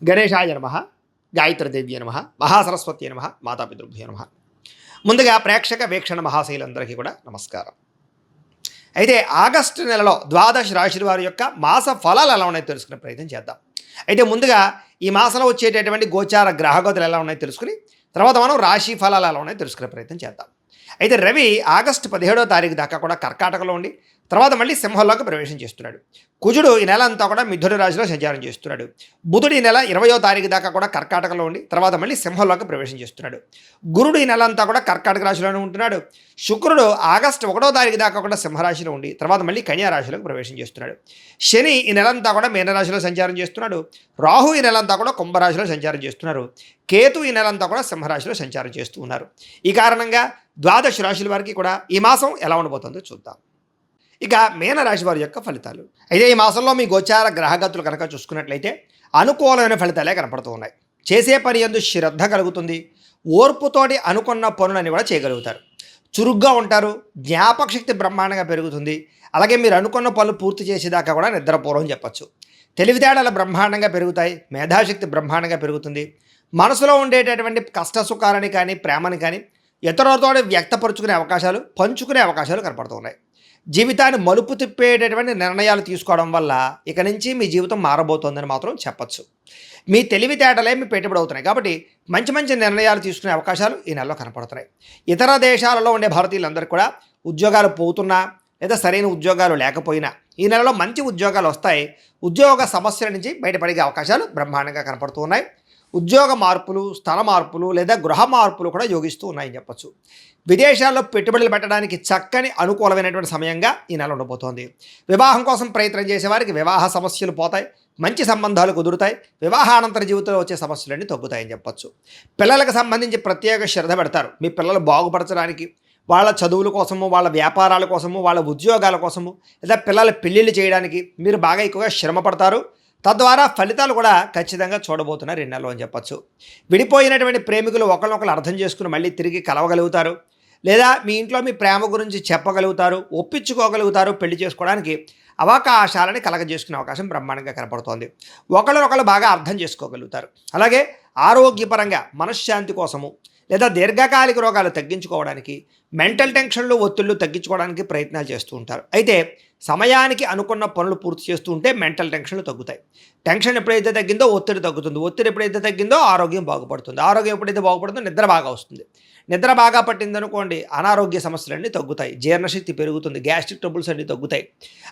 గణేశాయ నమ, గాయత్రీదేవ్య నమ, మహాసరస్వతి నమ, మాతాపితృభ్యో నమ. ముందుగా ప్రేక్షక వీక్షణ మహాశైలందరికీ కూడా నమస్కారం. అయితే ఆగస్టు నెలలో ద్వాదశ రాశి వారి యొక్క మాస ఫలాలు ఎలా ఉన్నాయో తెలుసుకునే ప్రయత్నం చేద్దాం. అయితే ముందుగా ఈ మాసంలో వచ్చేటటువంటి గోచార గ్రహగతులు ఎలా ఉన్నాయో తెలుసుకుని తర్వాత మనం రాశి ఫలాలు ఎలా ఉన్నాయో తెలుసుకునే ప్రయత్నం చేద్దాం. అయితే రవి ఆగస్టు 17వ తారీఖు దాకా కూడా కర్కాటకలో ఉండి తర్వాత మళ్ళీ సింహంలోకి ప్రవేశం చేస్తున్నాడు. కుజుడు ఈ నెల అంతా కూడా మిథున రాశిలో సంచారం చేస్తున్నాడు. బుధుడు ఈ నెల 20వ తారీఖు దాకా కూడా కర్కాటకలో ఉండి తర్వాత మళ్ళీ సింహంలోకి ప్రవేశం చేస్తున్నాడు. గురుడు ఈ నెల అంతా కూడా కర్కాటక రాశిలోనే ఉంటున్నాడు. శుక్రుడు ఆగస్టు 1వ తారీఖు దాకా కూడా సింహరాశిలో ఉండి తర్వాత మళ్ళీ కన్యా రాశిలోకి ప్రవేశం చేస్తున్నాడు. శని ఈ నెలంతా కూడా మీనరాశిలో సంచారం చేస్తున్నాడు. రాహు ఈ నెలంతా కూడా కుంభరాశిలో సంచారం చేస్తున్నారు. కేతు ఈ నెలంతా కూడా సింహరాశిలో సంచారం చేస్తూ ఉన్నారు. ఈ కారణంగా ద్వాదశ రాశుల వారికి కూడా ఈ మాసం ఎలా ఉండబోతుందో చూద్దాం. ఇక మీనరాశి వారి యొక్క ఫలితాలు. అయితే ఈ మాసంలో మీ గోచార గ్రహగతులు కనుక చూసుకున్నట్లయితే అనుకూలమైన ఫలితాలే కనపడుతూ ఉన్నాయి. చేసే పని యందు శ్రద్ధ కలుగుతుంది. ఓర్పుతోటి అనుకున్న పనులన్నీ కూడా చేయగలుగుతారు. చురుగ్గా ఉంటారు. జ్ఞాపక శక్తి బ్రహ్మాండంగా పెరుగుతుంది. అలాగే మీరు అనుకున్న పనులు పూర్తి చేసేదాకా కూడా నిద్రపూర్వం చెప్పచ్చు. తెలివితేటలు బ్రహ్మాండంగా పెరుగుతాయి. మేధాశక్తి బ్రహ్మాండంగా పెరుగుతుంది. మనసులో ఉండేటటువంటి కష్ట సుఖాలని కానీ ప్రేమని కానీ ఇతరులతో వ్యక్తపరుచుకునే అవకాశాలు, పంచుకునే అవకాశాలు కనపడుతున్నాయి. జీవితాన్ని మలుపు తిప్పేటటువంటి నిర్ణయాలు తీసుకోవడం వల్ల ఇక నుంచి మీ జీవితం మారబోతోందని మాత్రం చెప్పచ్చు. మీ తెలివితేటలే మీ పెట్టుబడి అవుతున్నాయి కాబట్టి మంచి మంచి నిర్ణయాలు తీసుకునే అవకాశాలు ఈ నెలలో కనపడుతున్నాయి. ఇతర దేశాలలో ఉండే భారతీయులందరికీ కూడా ఉద్యోగాలు పోతున్నా లేదా సరైన ఉద్యోగాలు లేకపోయినా ఈ నెలలో మంచి ఉద్యోగాలు వస్తాయి. ఉద్యోగ సమస్యల నుంచి బయటపడే అవకాశాలు బ్రహ్మాండంగా కనపడుతూ ఉన్నాయి. ఉద్యోగ మార్పులు, స్థల మార్పులు లేదా గృహ మార్పులు కూడా యోగిస్తూ ఉన్నాయని చెప్పచ్చు. విదేశాల్లో పెట్టుబడులు పెట్టడానికి చక్కని అనుకూలమైనటువంటి సమయంగా ఈ నెల ఉండబోతోంది. వివాహం కోసం ప్రయత్నం చేసేవారికి వివాహ సమస్యలు పోతాయి. మంచి సంబంధాలు కుదురుతాయి. వివాహానంతర జీవితంలో వచ్చే సమస్యలన్నీ తగ్గుతాయని చెప్పచ్చు. పిల్లలకు సంబంధించి ప్రత్యేక శ్రద్ధ పెడతారు. మీ పిల్లలు బాగుపరచడానికి, వాళ్ళ చదువుల కోసము, వాళ్ళ వ్యాపారాల కోసము, వాళ్ళ ఉద్యోగాల కోసము లేదా పిల్లల పెళ్ళిళ్ళు చేయడానికి మీరు బాగా ఎక్కువగా శ్రమ పడతారు. తద్వారా ఫలితాలు కూడా ఖచ్చితంగా చూడబోతున్నారు 2 నెలలు అని చెప్పచ్చు. విడిపోయినటువంటి ప్రేమికులు ఒకరినొకరు అర్థం చేసుకుని మళ్ళీ తిరిగి కలవగలుగుతారు. లేదా మీ ఇంట్లో మీ ప్రేమ గురించి చెప్పగలుగుతారు, ఒప్పించుకోగలుగుతారు. పెళ్లి చేసుకోవడానికి అవకాశాలని కలగజేసుకునే అవకాశం బ్రహ్మాండంగా కనపడుతోంది. ఒకరినొకరు బాగా అర్థం చేసుకోగలుగుతారు. అలాగే ఆరోగ్యపరంగా మనశ్శాంతి కోసము లేదా దీర్ఘకాలిక రోగాలు తగ్గించుకోవడానికి, మెంటల్ టెన్షన్లు, ఒత్తిళ్లు తగ్గించుకోవడానికి ప్రయత్నాలు చేస్తూ ఉంటారు. అయితే సమయానికి అనుకున్న పనులు పూర్తి చేస్తూ ఉంటే మెంటల్ టెన్షన్లు తగ్గుతాయి. టెన్షన్ ఎప్పుడైతే తగ్గిందో ఒత్తిడి తగ్గుతుంది. ఒత్తిడి ఎప్పుడైతే తగ్గిందో ఆరోగ్యం బాగుపడుతుంది. ఆరోగ్యం ఎప్పుడైతే బాగుపడుతుందో నిద్ర బాగా వస్తుంది. నిద్ర బాగా పట్టిందనుకోండి అనారోగ్య సమస్యలన్నీ తగ్గుతాయి. జీర్ణశక్తి పెరుగుతుంది. గ్యాస్ట్రిక్ ట్రబుల్స్ అన్నీ తగ్గుతాయి.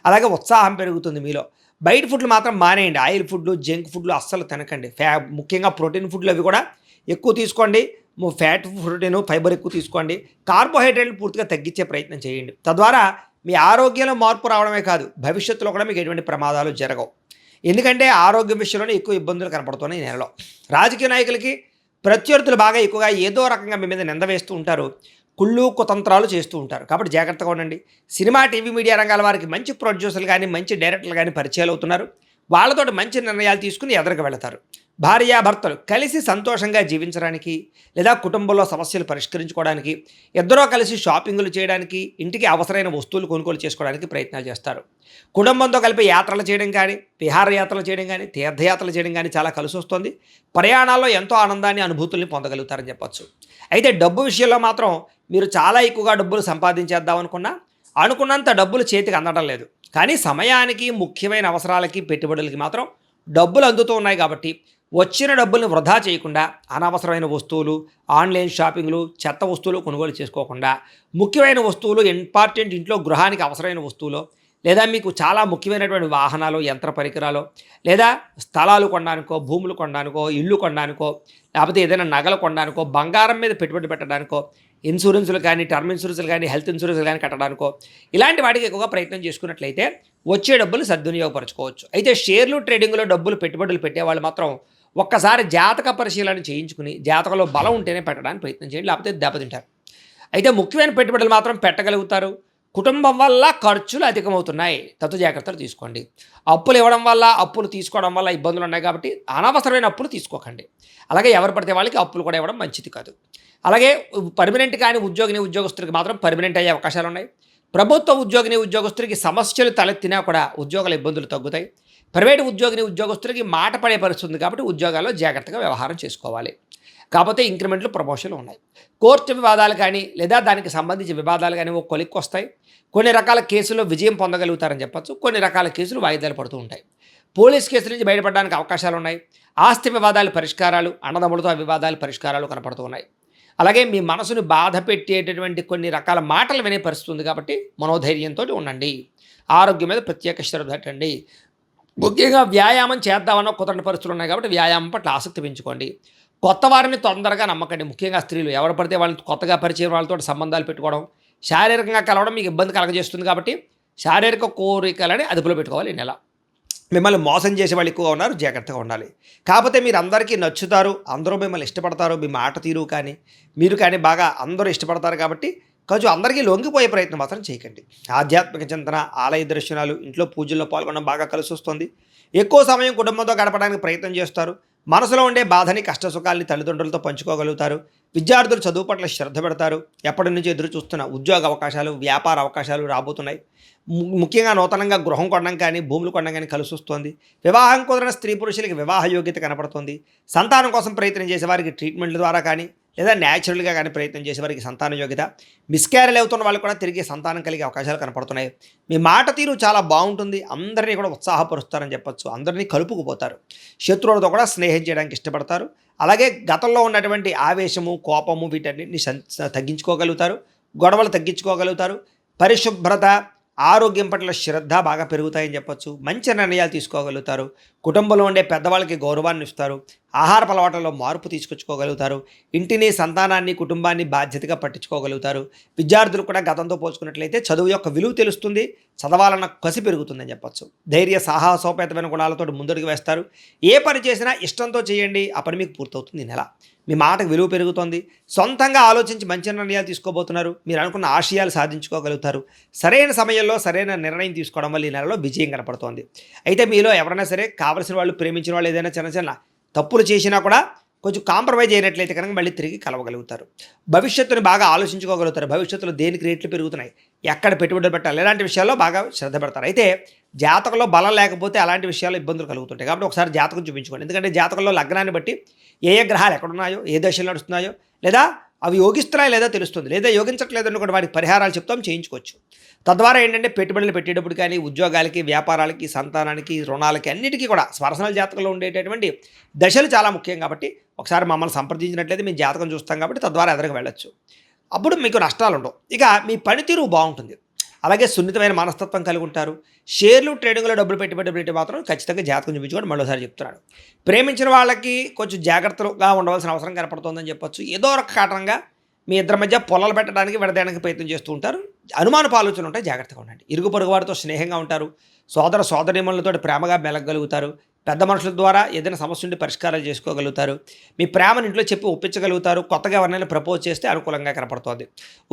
అలాగే ఉత్సాహం పెరుగుతుంది మీలో. బయట ఫుడ్లు మాత్రం మానేయండి. ఆయిల్ ఫుడ్లు, జంక్ ఫుడ్లు అస్సలు తినకండి. ముఖ్యంగా ప్రోటీన్ ఫుడ్లు అవి కూడా ఎక్కువ తీసుకోండి. ఫ్యాట్, ప్రోటీన్, ఫైబర్ ఎక్కువ తీసుకోండి. కార్బోహైడ్రేట్లు పూర్తిగా తగ్గించే ప్రయత్నం చేయండి. తద్వారా మీ ఆరోగ్యంలో మార్పు రావడమే కాదు భవిష్యత్తులో కూడా మీకు ఎటువంటి ప్రమాదాలు జరగవు. ఎందుకంటే ఆరోగ్యం విషయంలోనే ఎక్కువ ఇబ్బందులు కనపడుతున్నాయి ఈ నెలలో. రాజకీయ నాయకులకి ప్రత్యర్థులు బాగా ఎక్కువగా ఏదో రకంగా మీ మీద నింద వేస్తూ ఉంటారు. కుళ్ళు కుతంత్రాలు చేస్తూ ఉంటారు. కాబట్టి జాగ్రత్తగా ఉండండి. సినిమా, టీవీ, మీడియా రంగాల వారికి మంచి ప్రొడ్యూసర్లు కానీ మంచి డైరెక్టర్లు కానీ పరిచయాలు అవుతున్నారు. వాళ్ళతో మంచి నిర్ణయాలు తీసుకుని ఎదురుకు వెళతారు. భార్యాభర్తలు కలిసి సంతోషంగా జీవించడానికి లేదా కుటుంబంలో సమస్యలు పరిష్కరించుకోవడానికి, ఇద్దరూ కలిసి షాపింగులు చేయడానికి, ఇంటికి అవసరమైన వస్తువులు కొనుగోలు చేసుకోవడానికి ప్రయత్నాలు చేస్తారు. కుటుంబంతో కలిపి యాత్రలు చేయడం కానీ, విహారయాత్రలు చేయడం కానీ, తీర్థయాత్రలు చేయడం కానీ చాలా కలిసి వస్తుంది. ప్రయాణాల్లో ఎంతో ఆనందాన్ని, అనుభూతుల్ని పొందగలుగుతారని చెప్పచ్చు. అయితే డబ్బు విషయంలో మాత్రం మీరు చాలా ఎక్కువగా డబ్బులు సంపాదించేద్దాం అనుకున్నంత డబ్బులు చేతికి అందడం లేదు. కానీ సమయానికి, ముఖ్యమైన అవసరాలకి, పెట్టుబడులకి మాత్రం డబ్బులు అందుతూ ఉన్నాయి. కాబట్టి వచ్చిన డబ్బుల్ని వృధా చేయకుండా అనవసరమైన వస్తువులు, ఆన్లైన్ షాపింగ్లు, చెత్త వస్తువులు కొనుగోలు చేసుకోకుండా ముఖ్యమైన వస్తువులు, ఇంపార్టెంట్ ఇంట్లో గృహానికి అవసరమైన వస్తువులు లేదా మీకు చాలా ముఖ్యమైనటువంటి వాహనాలు, యంత్ర పరికరాలు లేదా స్థలాలు కొనడానికో, భూములు కొనడానికో, ఇల్లు కొనడానికో, లేకపోతే ఏదైనా నగలు కొనడానికో, బంగారం మీద పెట్టుబడి పెట్టడానికో, ఇన్సూరెన్సులు కానీ, టర్మ్ ఇన్సూరెన్సులు కానీ, హెల్త్ ఇన్సూరెన్సులు కానీ కట్టడానికో ఇలాంటి వాటికి ఎక్కువగా ప్రయత్నం చేసుకున్నట్లయితే వచ్చే డబ్బులు సద్వినియోగపరచుకోవచ్చు. అయితే షేర్లు, ట్రేడింగ్లో డబ్బులు పెట్టుబడులు పెట్టేవాళ్ళు మాత్రం ఒక్కసారి జాతక పరిశీలన చేయించుకుని జాతకంలో బలం ఉంటేనే పెట్టడానికి ప్రయత్నం చేయండి, లేకపోతే దెబ్బతింటారు. అయితే ముఖ్యమైన పెట్టుబడులు మాత్రం పెట్టగలుగుతారు. కుటుంబం వల్ల ఖర్చులు అధికమవుతున్నాయి, తత్తు జాగ్రత్తలు తీసుకోండి. అప్పులు ఇవ్వడం వల్ల, అప్పులు తీసుకోవడం వల్ల ఇబ్బందులు ఉన్నాయి కాబట్టి అనవసరమైన అప్పులు తీసుకోకండి. అలాగే ఎవరు పడితే వాళ్ళకి అప్పులు కూడా ఇవ్వడం మంచిది కాదు. అలాగే పర్మనెంట్ కానీ ఉద్యోగస్తులకి మాత్రం పర్మనెంట్ అయ్యే అవకాశాలు ఉన్నాయి. ప్రభుత్వ ఉద్యోగస్తులకి సమస్యలు తలెత్తినా కూడా ఉద్యోగాల ఇబ్బందులు తగ్గుతాయి. ప్రైవేటు ఉద్యోగస్తులకి మాట పడే పరిస్థితి ఉంది కాబట్టి ఉద్యోగాల్లో జాగ్రత్తగా వ్యవహారం చేసుకోవాలి. కాకపోతే ఇంక్రిమెంట్లు, ప్రమోషన్లు ఉన్నాయి. కోర్టు వివాదాలు కానీ లేదా దానికి సంబంధించిన వివాదాలు కానీ ఒక కొలిక్కి వస్తాయి. కొన్ని రకాల కేసుల్లో విజయం పొందగలుగుతారని చెప్పొచ్చు. కొన్ని రకాల కేసులు వాయిదాలు పడుతూ ఉంటాయి. పోలీస్ కేసుల నుంచి బయటపడడానికి అవకాశాలు ఉన్నాయి. ఆస్తి వివాదాలు పరిష్కారాలు, అన్నదమ్ములతో ఆ వివాదాలు పరిష్కారాలు కనపడుతూ ఉన్నాయి. అలాగే మీ మనసును బాధ పెట్టేటటువంటి కొన్ని రకాల మాటలు వినే పరిస్థితి ఉంది కాబట్టి మనోధైర్యంతో ఉండండి. ఆరోగ్యం మీద ప్రత్యేక శ్రద్ధ పెట్టండి. ముఖ్యంగా వ్యాయామం చేద్దామన్న కుదరని పరిస్థితులు ఉన్నాయి కాబట్టి వ్యాయామం పట్ల ఆసక్తి పెంచుకోండి. కొత్త వారిని తొందరగా నమ్మకండి. ముఖ్యంగా స్త్రీలు ఎవరు పడితే వాళ్ళని కొత్తగా పరిచయం వాళ్ళతో సంబంధాలు పెట్టుకోవడం, శారీరకంగా కలవడం మీకు ఇబ్బంది కలగజేస్తుంది కాబట్టి శారీరక కోరికలని అదుపులో పెట్టుకోవాలి. ఈ నెల మిమ్మల్ని మోసం చేసే వాళ్ళు ఎక్కువగా ఉన్నారు, జాగ్రత్తగా ఉండాలి. కాకపోతే మీరు అందరికీ నచ్చుతారు, అందరూ మిమ్మల్ని ఇష్టపడతారు, మీ మాట తీరు కానీ మీరు కానీ బాగా అందరూ ఇష్టపడతారు కాబట్టి కొంచెం అందరికీ లొంగిపోయే ప్రయత్నం మాత్రం చేయకండి. ఆధ్యాత్మిక చింతన, ఆలయ దర్శనాలు, ఇంట్లో పూజల్లో పాల్గొనడం బాగా కలిసి వస్తుంది. ఎక్కువ సమయం కుటుంబంతో గడపడానికి ప్రయత్నం చేస్తారు. మనసులో ఉండే బాధని, కష్టసుఖాల్ని తల్లిదండ్రులతో పంచుకోగలుగుతారు. విద్యార్థులు చదువు పట్ల శ్రద్ధ పెడతారు. ఎప్పటి నుంచి ఎదురు చూస్తున్న ఉద్యోగ అవకాశాలు, వ్యాపార అవకాశాలు రాబోతున్నాయి. ముఖ్యంగా నూతనంగా గృహం కొనడం కానీ భూములు కొనడం కానీ కలిసి వస్తుంది. వివాహం కుదిరిన స్త్రీ పురుషులకి వివాహ యోగ్యత కనపడుతుంది. సంతానం కోసం ప్రయత్నం చేసే వారికి ట్రీట్మెంట్ల ద్వారా కానీ లేదా న్యాచురల్గా కానీ ప్రయత్నం చేసే వారికి సంతాన యోగ్యత, మిస్క్యారేజ్ అవుతున్న వాళ్ళు కూడా తిరిగి సంతానం కలిగే అవకాశాలు కనపడుతున్నాయి. మీ మాట తీరు చాలా బాగుంటుంది. అందరినీ కూడా ఉత్సాహపరుస్తారని చెప్పొచ్చు. అందరినీ కలుపుకుపోతారు. శత్రువులతో కూడా స్నేహం చేయడానికి ఇష్టపడతారు. అలాగే గతంలో ఉన్నటువంటి ఆవేశము, కోపము వీటన్నిటిని తగ్గించుకోగలుగుతారు. గొడవలు తగ్గించుకోగలుగుతారు. పరిశుభ్రత, ఆరోగ్యం పట్ల శ్రద్ధ బాగా పెరుగుతాయని చెప్పొచ్చు. మంచి నిర్ణయాలు తీసుకోగలుగుతారు. కుటుంబంలో ఉండే పెద్దవాళ్ళకి గౌరవాన్ని ఇస్తారు. ఆహారపు అలవాట్లలో మార్పు తీసుకొచ్చుకోగలుగుతారు. ఇంటిని, సంతానాన్ని, కుటుంబాన్ని బాధ్యతగా పట్టించుకోగలుగుతారు. విద్యార్థులు కూడా గతంతో పోల్చుకున్నట్లయితే చదువు యొక్క విలువ తెలుస్తుంది. చదవాలన్న కసి పెరుగుతుందని చెప్పొచ్చు. ధైర్య, సాహసోపేతమైన గుణాలతో ముందడుగు వేస్తారు. ఏ పని చేసినా ఇష్టంతో చేయండి, ఆ పని మీకు పూర్తవుతుంది. ఈ నెల మీ మాటకు విలువ పెరుగుతోంది. సొంతంగా ఆలోచించి మంచి నిర్ణయాలు తీసుకోబోతున్నారు. మీరు అనుకున్న ఆశయాలు సాధించుకోగలుగుతారు. సరైన సమయంలో సరైన నిర్ణయం తీసుకోవడం వల్ల ఈ నెలలో విజయం కనపడుతోంది. అయితే మీలో ఎవరైనా సరే కావలసిన వాళ్ళు, ప్రేమించిన వాళ్ళు ఏదైనా చిన్న చిన్న తప్పులు చేసినా కూడా కొంచెం కాంప్రమైజ్ అయినట్లయితే కనుక మళ్ళీ తిరిగి కలవగలుగుతారు. భవిష్యత్తుని బాగా ఆలోచించుకోగలుగుతారు. భవిష్యత్తులో దేనికి రేట్లు పెరుగుతున్నాయి, ఎక్కడ పెట్టుబడులు పెట్టాలి, ఇలాంటి విషయాల్లో బాగా శ్రద్ధ పెడతారు. అయితే జాతకంలో బలం లేకపోతే అలాంటి విషయాల్లో ఇబ్బందులు కలుగుతుంటాయి. కాబట్టి ఒకసారి జాతకం చూపించుకోండి. ఎందుకంటే జాతకంలో లగ్నాన్ని బట్టి ఏ ఏ గ్రహాలు ఎక్కడున్నాయో, ఏ దశలు నడుస్తున్నాయో, లేదా అవి యోగిస్తున్నాయో లేదో తెలుస్తుంది. లేదా యోగించట్లేదు అనుకోండి, వాటికి పరిహారాలు చెప్తాం, చేయించుకోవచ్చు. తద్వారా ఏంటంటే పెట్టుబడులు పెట్టేటప్పుడు కానీ ఉద్యోగాలకి, వ్యాపారాలకి, సంతానానికి, రుణాలకి అన్నిటికీ కూడా పర్సనల్ జాతకంలో ఉండేటటువంటి దశలు చాలా ముఖ్యం. కాబట్టి ఒకసారి మమ్మల్ని సంప్రదించినట్లయితే మేము జాతకం చూస్తాం కాబట్టి తద్వారా ఎదురుకు వెళ్ళొచ్చు. అప్పుడు మీకు నష్టాలు ఉండవు. ఇక మీ పనితీరు బాగుంటుంది. అలాగే సున్నితమైన మనస్తత్వం కలిగి ఉంటారు. షేర్లు, ట్రేడింగ్లో డబ్బులు పెట్టి మాత్రం ఖచ్చితంగా జాతకం చూపించుకోండి. మరోసారి చెప్తున్నాను. ప్రేమించిన వాళ్ళకి కొంచెం జాగ్రత్తగా ఉండవలసిన అవసరం కనపడుతుందని చెప్పొచ్చు. ఏదో ఒక కారణంగా మీ ఇద్దరి మధ్య పొలాలు పెట్టడానికి, విడదీయడానికి ప్రయత్నం చేస్తూ ఉంటారు. అనుమానపు ఆలోచనలు ఉంటాయి, జాగ్రత్తగా ఉండండి. ఇరుగు పొరుగు వారితో స్నేహంగా ఉంటారు. సోదర సోదరీమణులతో ప్రేమగా మెలగలుగుతారు. పెద్ద మనుషుల ద్వారా ఏదైనా సమస్య ఉంటే పరిష్కారాలు చేసుకోగలుగుతారు. మీ ప్రేమను ఇంట్లో చెప్పి ఒప్పించగలుగుతారు. కొత్తగా ఎవరినైనా ప్రపోజ్ చేస్తే అనుకూలంగా కనపడుతుంది.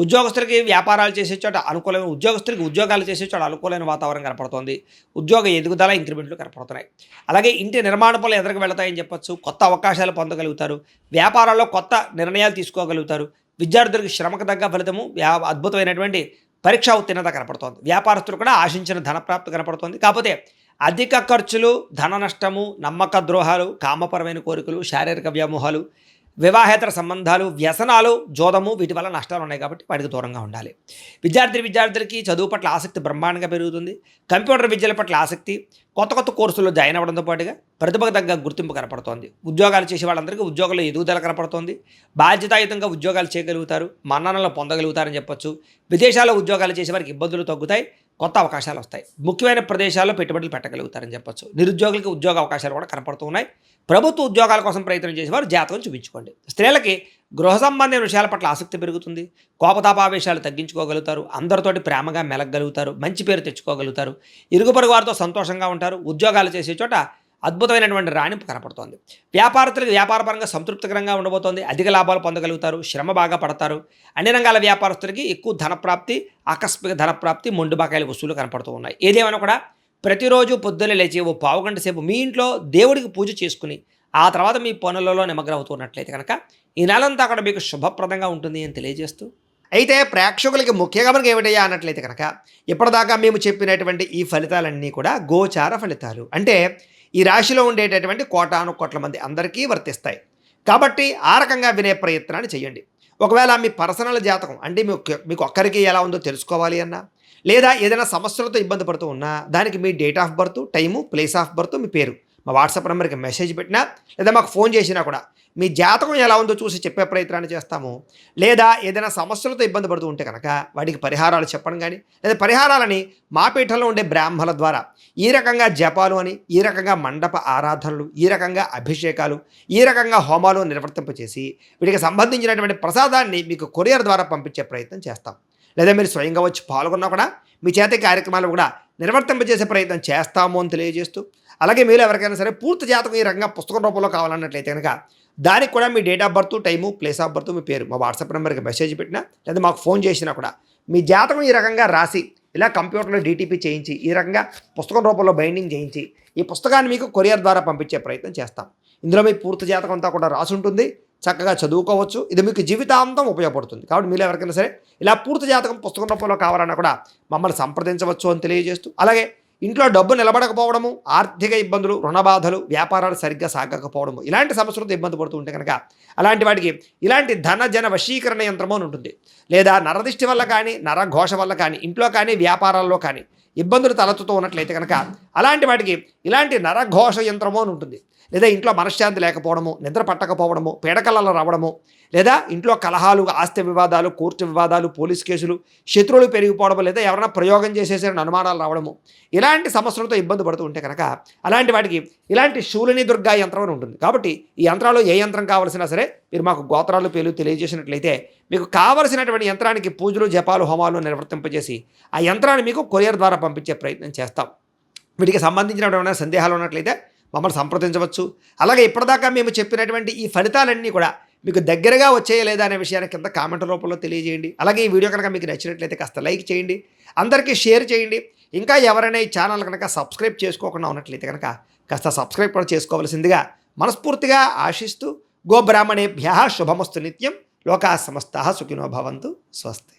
ఉద్యోగస్తులకి వ్యాపారాలు చేసే చోట అనుకూలమైన, ఉద్యోగస్తులకి ఉద్యోగాలు చేసే చోట అనుకూలమైన వాతావరణం కనపడుతుంది. ఉద్యోగ ఎదుగుదల, ఇంక్రిమెంట్లు కనపడుతున్నాయి. అలాగే ఇంటి నిర్మాణ పనులు ఎదురుకు వెళతాయని చెప్పొచ్చు. కొత్త అవకాశాలు పొందగలుగుతారు. వ్యాపారాల్లో కొత్త నిర్ణయాలు తీసుకోగలుగుతారు. విద్యార్థులకు శ్రమకు తగ్గ ఫలితము, అద్భుతమైనటువంటి పరీక్షా ఉత్తీర్ణత కనపడుతోంది. వ్యాపారస్తులు కూడా ఆశించిన ధనప్రాప్తి కనపడుతుంది. కాకపోతే అధిక ఖర్చులు, ధన నష్టము, నమ్మక ద్రోహాలు, కామపరమైన కోరికలు, శారీరక వ్యామోహాలు, వివాహేతర సంబంధాలు, వ్యసనాలు, జోదము వీటి వల్ల నష్టాలు ఉన్నాయి కాబట్టి వాటికి దూరంగా ఉండాలి. విద్యార్థులకి చదువు పట్ల ఆసక్తి బ్రహ్మాండంగా పెరుగుతుంది. కంప్యూటర్ విద్యల పట్ల ఆసక్తి, కొత్త కోర్సుల్లో జాయిన్ అవ్వడంతో పాటుగా ప్రతిభకు తగ్గ గుర్తింపు కనపడుతోంది. ఉద్యోగాలు చేసే వాళ్ళందరికీ ఉద్యోగాల్లో ఎదుగుదల కనపడుతోంది. బాధ్యతాయుతంగా ఉద్యోగాలు చేయగలుగుతారు. మన్ననలు పొందగలుగుతారని చెప్పొచ్చు. విదేశాల్లో ఉద్యోగాలు చేసే వారికి ఇబ్బందులు తగ్గుతాయి. కొత్త అవకాశాలు వస్తాయి. ముఖ్యమైన ప్రదేశాల్లో పెట్టుబడులు పెట్టగలుగుతారని చెప్పొచ్చు. నిరుద్యోగులకి ఉద్యోగ అవకాశాలు కూడా కనపడుతూ ఉన్నాయి. ప్రభుత్వ ఉద్యోగాల కోసం ప్రయత్నం చేసేవారు జాతకం చూపించుకోండి. స్త్రీలకి గృహ సంబంధమైన విషయాల పట్ల ఆసక్తి పెరుగుతుంది. కోపతాపావేశాలు తగ్గించుకోగలుగుతారు. అందరితోటి ప్రేమగా మెలగలుగుతారు. మంచి పేరు తెచ్చుకోగలుగుతారు. ఇరుగు పొరుగు వారితో సంతోషంగా ఉంటారు. ఉద్యోగాలు చేసే చోట అద్భుతమైనటువంటి రాణింపు కనపడుతోంది. వ్యాపారస్తులకు వ్యాపారపరంగా సంతృప్తికరంగా ఉండబోతోంది. అధిక లాభాలు పొందగలుగుతారు. శ్రమ బాగా పడతారు. అన్ని రంగాల వ్యాపారస్తులకి ఎక్కువ ధనప్రాప్తి, ఆకస్మిక ధనప్రాప్తి, మొండి బకాయిల వసూలు కనపడుతూ ఉన్నాయి. ఏదేమైనా కూడా ప్రతిరోజు పొద్దున్నే లేచి ఓ పావుగంట సేపు మీ ఇంట్లో దేవుడికి పూజ చేసుకుని ఆ తర్వాత మీ పనులలో నిమగ్నం అవుతున్నట్లయితే కనుక ఈ నెలంతా కూడా మీకు శుభప్రదంగా ఉంటుంది అని తెలియజేస్తూ, అయితే ప్రేక్షకులకి ముఖ్యంగా మనకి ఏమిటయ్యా అన్నట్లయితే కనుక ఇప్పటిదాకా మేము చెప్పినటువంటి ఈ ఫలితాలన్నీ కూడా గోచార ఫలితాలు. అంటే ఈ రాశిలో ఉండేటటువంటి కోటాను కోట్ల మంది అందరికీ వర్తిస్తాయి. కాబట్టి ఆ రకంగా వినే ప్రయత్నాన్ని చేయండి. ఒకవేళ మీ పర్సనల్ జాతకం అంటే మీకు ఒక్కరికి ఎలా ఉందో తెలుసుకోవాలి అన్నా, లేదా ఏదైనా సమస్యలతో ఇబ్బంది పడుతూ ఉన్నా దానికి మీ date of birth, time, place of birth, మీ పేరు మా వాట్సాప్ నెంబర్కి మెసేజ్ పెట్టినా లేదా మాకు ఫోన్ చేసినా కూడా మీ జాతకం ఎలా ఉందో చూసి చెప్పే ప్రయత్నాన్ని చేస్తాము. లేదా ఏదైనా సమస్యలతో ఇబ్బంది పడుతూ ఉంటే కనుక వాటికి పరిహారాలు చెప్పడం కానీ లేదా పరిహారాలని మా పీఠంలో ఉండే బ్రాహ్మణుల ద్వారా ఈ రకంగా జపాలు అని, ఈ రకంగా మండప ఆరాధనలు, ఈ రకంగా అభిషేకాలు, ఈ రకంగా హోమాలు నిర్వర్తింపచేసి వీటికి సంబంధించినటువంటి ప్రసాదాన్ని మీకు కొరియర్ ద్వారా పంపించే ప్రయత్నం చేస్తాం. లేదా మీరు స్వయంగా వచ్చి పాల్గొన్నా కూడా మీ చేతి కార్యక్రమాలు కూడా నిర్వర్తింపజేసే ప్రయత్నం చేస్తాము అని తెలియజేస్తూ, అలాగే మీరు ఎవరికైనా సరే పూర్తి జాతకం ఈ రకంగా పుస్తకం రూపంలో కావాలన్నట్లయితే కనుక దానికి కూడా మీ date of birth, time, place of birth, మీ పేరు మా వాట్సాప్ నెంబర్కి మెసేజ్ పెట్టినా లేదా మాకు ఫోన్ చేసినా కూడా మీ జాతకం ఈ రకంగా రాసి ఇలా కంప్యూటర్లో డీటీపీ చేయించి ఈ రకంగా పుస్తకం రూపంలో బైండింగ్ చేయించి ఈ పుస్తకాన్ని మీకు కొరియర్ ద్వారా పంపించే ప్రయత్నం చేస్తాం. ఇందులో మీ పూర్తి జాతకం అంతా కూడా రాసి ఉంటుంది. చక్కగా చదువుకోవచ్చు. ఇది మీకు జీవితాంతం ఉపయోగపడుతుంది. కాబట్టి మీరు ఎవరికైనా సరే ఇలా పూర్తి జాతకం పుస్తకం రూపంలో కావాలన్నా కూడా మమ్మల్ని సంప్రదించవచ్చు అని తెలియజేస్తూ, అలాగే ఇంట్లో డబ్బు నిలబడకపోవడము, ఆర్థిక ఇబ్బందులు, రుణ బాధలు, వ్యాపారాలు సరిగ్గా సాగకపోవడము, ఇలాంటి సమస్యలతో ఇబ్బంది పడుతూ ఉంటే కనుక అలాంటి వాటికి ఇలాంటి ధన జన వశీకరణ యంత్రము అని ఉంటుంది. లేదా నరదిష్టి వల్ల కానీ, నరఘోష వల్ల కానీ, ఇంట్లో కానీ, వ్యాపారాల్లో కానీ ఇబ్బందులు తలెత్తుతూ ఉన్నట్లయితే కనుక అలాంటి వాటికి ఇలాంటి నరఘోష యంత్రము అని ఉంటుంది. లేదా ఇంట్లో మనశ్శాంతి లేకపోవడము, నిద్ర పట్టకపోవడము, పీడకలలు రావడము, లేదా ఇంట్లో కలహాలు, ఆస్తి వివాదాలు, కోర్టు వివాదాలు, పోలీస్ కేసులు, శత్రువులు పెరిగిపోవడము, లేదా ఎవరైనా ప్రయోగం చేసేసే అనుమానాలు రావడము, ఇలాంటి సమస్యలతో ఇబ్బంది పడుతూ ఉంటే కనుక అలాంటి వాటికి ఇలాంటి శూలిని దుర్గా యంత్రం అని ఉంటుంది. కాబట్టి ఈ యంత్రాలు ఏ యంత్రం కావాల్సినా సరే మీరు మాకు గోత్రాలు పేర్లు తెలియజేసినట్లయితే మీకు కావలసినటువంటి యంత్రానికి పూజలు, జపాలు, హోమాలు నిర్వర్తింపజేసి ఆ యంత్రాన్ని మీకు కొరియర్ ద్వారా పంపించే ప్రయత్నం చేస్తాం. వీటికి సంబంధించినటువంటి సందేహాలు ఉన్నట్లయితే మమ్మల్ని సంప్రదించవచ్చు. అలాగే ఇప్పటిదాకా మేము చెప్పినటువంటి ఈ ఫలితాలన్నీ కూడా మీకు దగ్గరగా వచ్చేయా లేదా అనే విషయాన్ని కింద కామెంట్ రూపంలో తెలియజేయండి. అలాగే ఈ వీడియో కనుక మీకు నచ్చినట్లయితే కాస్త లైక్ చేయండి, అందరికీ షేర్ చేయండి. ఇంకా ఎవరైనా ఈ ఛానల్ కనుక సబ్స్క్రైబ్ చేసుకోకుండా ఉన్నట్లయితే కనుక కాస్త సబ్స్క్రైబ్ కూడా చేసుకోవాల్సిందిగా మనస్ఫూర్తిగా ఆశిస్తూ, గోబ్రాహ్మణేభ్యః శుభమస్తు నిత్యం, లోకాః సమస్తాః సుఖినో భవంతు. స్వస్తి.